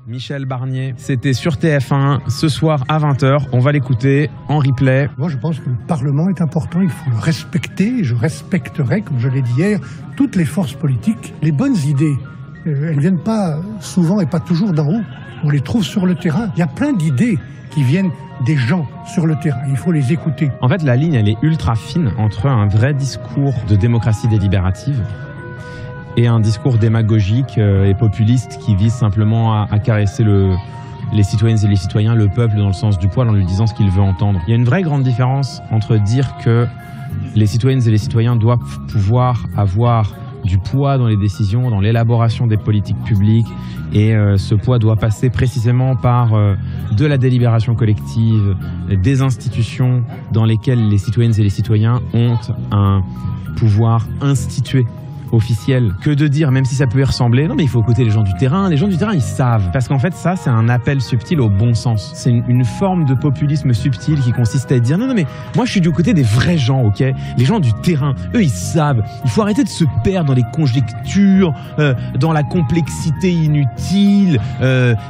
Michel Barnier. C'était sur TF1 ce soir à 20h. On va l'écouter en replay. Moi, je pense que le Parlement est important. Il faut le respecter. Je respecterai, comme je l'ai dit hier, toutes les forces politiques. Les bonnes idées, elles ne viennent pas souvent et pas toujours d'en haut. On les trouve sur le terrain. Il y a plein d'idées qui viennent des gens sur le terrain. Il faut les écouter. En fait, la ligne, elle est ultra fine entre un vrai discours de démocratie délibérative et un discours démagogique et populiste qui vise simplement à caresser les citoyennes et les citoyens, le peuple dans le sens du poil en lui disant ce qu'il veut entendre. Il y a une vraie grande différence entre dire que les citoyennes et les citoyens doivent pouvoir avoir du poids dans les décisions, dans l'élaboration des politiques publiques et ce poids doit passer précisément par de la délibération collective, des institutions dans lesquelles les citoyennes et les citoyens ont un pouvoir institué officiel, que de dire, même si ça peut y ressembler, non mais il faut écouter les gens du terrain ils savent, parce qu'en fait ça c'est un appel subtil au bon sens, c'est une forme de populisme subtil qui consiste à dire non mais moi je suis du côté des vrais gens, ok, les gens du terrain, eux ils savent, il faut arrêter de se perdre dans les conjectures, dans la complexité inutile,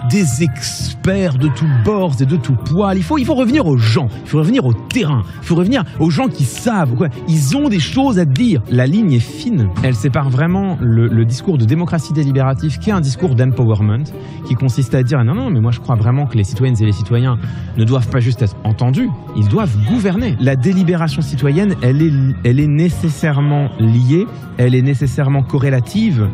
des experts de tous bords et de tous poils, il faut revenir aux gens, il faut revenir au terrain, il faut revenir aux gens qui savent, quoi. Ils ont des choses à dire, la ligne est fine, elle sépare vraiment le discours de démocratie délibérative qui est un discours d'empowerment qui consiste à dire non mais moi je crois vraiment que les citoyennes et les citoyens ne doivent pas juste être entendus, ils doivent gouverner. La délibération citoyenne elle est nécessairement liée, elle est nécessairement corrélative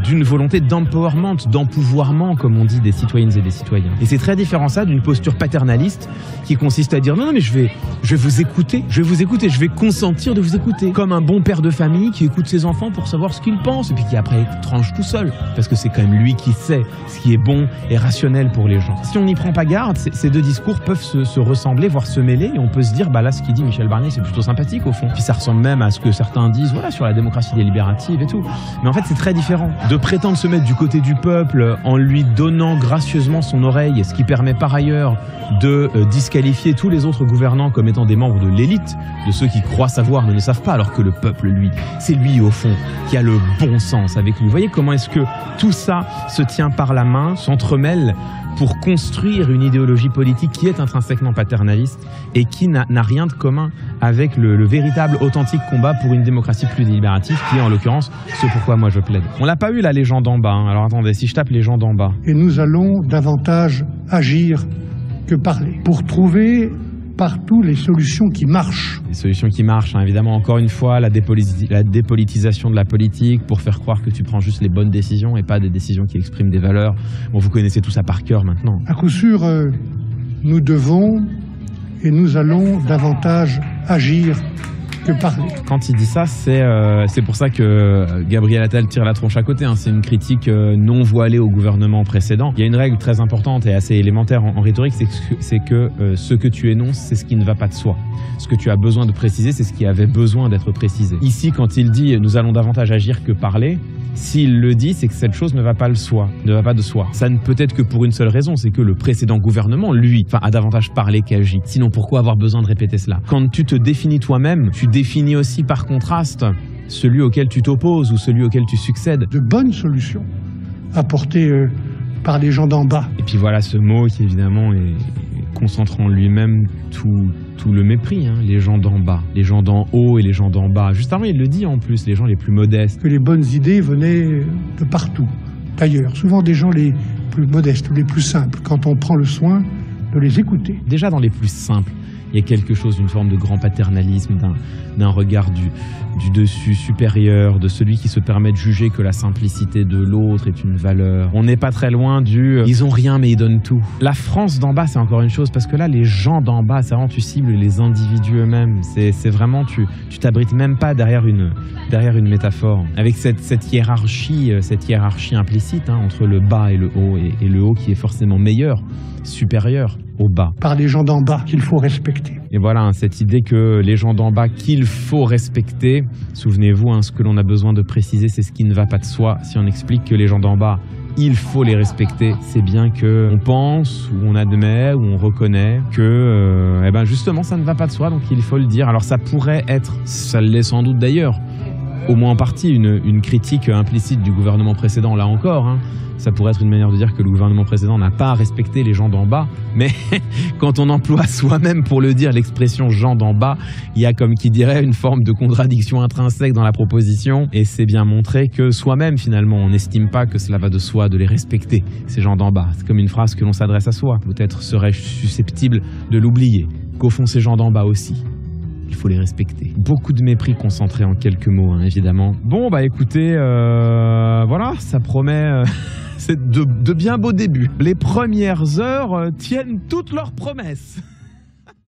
d'une volonté d'empowerment, d'empouvoirment comme on dit des citoyennes et des citoyens. Et c'est très différent ça d'une posture paternaliste qui consiste à dire non mais je vais vous écouter, je vais consentir de vous écouter comme un bon père de famille qui écoute ses enfants pour savoir ce qu'il pense et puis qui après tranche tout seul parce que c'est quand même lui qui sait ce qui est bon et rationnel pour les gens. Si on n'y prend pas garde, ces deux discours peuvent se ressembler, voire se mêler et on peut se dire bah là ce qu'il dit Michel Barnier c'est plutôt sympathique au fond. Puis ça ressemble même à ce que certains disent voilà sur la démocratie délibérative et tout. Mais en fait c'est très différent. De prétendre se mettre du côté du peuple en lui donnant gracieusement son oreille, ce qui permet par ailleurs de disqualifier tous les autres gouvernants comme étant des membres de l'élite, de ceux qui croient savoir mais ne savent pas, alors que le peuple lui, c'est lui au fond qui a le bon sens avec lui. Vous voyez comment est-ce que tout ça se tient par la main, s'entremêle pour construire une idéologie politique qui est intrinsèquement paternaliste et qui n'a rien de commun avec le véritable, authentique combat pour une démocratie plus délibérative qui est en l'occurrence ce pourquoi moi je plaide. On l'a pas eu la légende en bas, hein. Alors attendez, si je tape légende en bas. Et nous allons davantage agir que parler pour trouver partout les solutions qui marchent. Les solutions qui marchent, hein, évidemment, encore une fois, la dépolitisation de la politique pour faire croire que tu prends juste les bonnes décisions et pas des décisions qui expriment des valeurs. Bon, vous connaissez tout ça par cœur maintenant. À coup sûr, nous devons et nous allons davantage agir que parler. Quand il dit ça, c'est pour ça que Gabriel Attal tire la tronche à côté, hein. C'est une critique non voilée au gouvernement précédent. Il y a une règle très importante et assez élémentaire en rhétorique, c'est que ce que tu énonces, c'est ce qui ne va pas de soi. Ce que tu as besoin de préciser, c'est ce qui avait besoin d'être précisé. Ici, quand il dit « nous allons davantage agir que parler », s'il le dit, c'est que cette chose ne va pas de soi. Ça ne peut être que pour une seule raison, c'est que le précédent gouvernement, lui, a davantage parlé qu'agi. Sinon, pourquoi avoir besoin de répéter cela? Quand tu te définis toi-même, tu définis aussi par contraste celui auquel tu t'opposes ou celui auquel tu succèdes. De bonnes solutions apportées par les gens d'en bas. Et puis voilà ce mot qui évidemment concentre en lui-même tout le mépris, hein. Les gens d'en bas, les gens d'en haut et les gens d'en bas. Juste avant, il le dit en plus, les gens les plus modestes. Que les bonnes idées venaient de partout, d'ailleurs. Souvent des gens les plus modestes, les plus simples, quand on prend le soin de les écouter. Déjà dans les plus simples, il y a quelque chose d'une forme de grand paternalisme, d'un regard du dessus supérieur, de celui qui se permet de juger que la simplicité de l'autre est une valeur. On n'est pas très loin du « ils ont rien mais ils donnent tout ». La France d'en bas, c'est encore une chose, parce que là, les gens d'en bas, c'est vraiment, tu cibles les individus eux-mêmes. C'est vraiment, tu t'abrites même pas derrière une métaphore. Avec cette hiérarchie implicite, hein, entre le bas et le haut, et le haut qui est forcément meilleur, supérieur au bas. Par les gens d'en bas qu'il faut respecter. Et voilà, hein, cette idée que les gens d'en bas qu'il faut respecter, souvenez-vous, hein, ce que l'on a besoin de préciser, c'est ce qui ne va pas de soi. Si on explique que les gens d'en bas, il faut les respecter, c'est bien qu'on pense, ou on admet, ou on reconnaît que justement ça ne va pas de soi, donc il faut le dire. Alors ça pourrait être, ça l'est sans doute d'ailleurs, au moins en partie une critique implicite du gouvernement précédent, là encore. Hein. Ça pourrait être une manière de dire que le gouvernement précédent n'a pas respecté les gens d'en bas. Mais quand on emploie soi-même pour le dire l'expression gens d'en bas, il y a comme qui dirait une forme de contradiction intrinsèque dans la proposition. Et c'est bien montré que soi-même, finalement, on n'estime pas que cela va de soi de les respecter, ces gens d'en bas. C'est comme une phrase que l'on s'adresse à soi. Peut-être serais-je susceptible de l'oublier, qu'au fond, ces gens d'en bas aussi, il faut les respecter. Beaucoup de mépris concentré en quelques mots, hein, évidemment. Bon, bah écoutez, voilà, ça promet c'est de bien beaux débuts. Les premières heures tiennent toutes leurs promesses.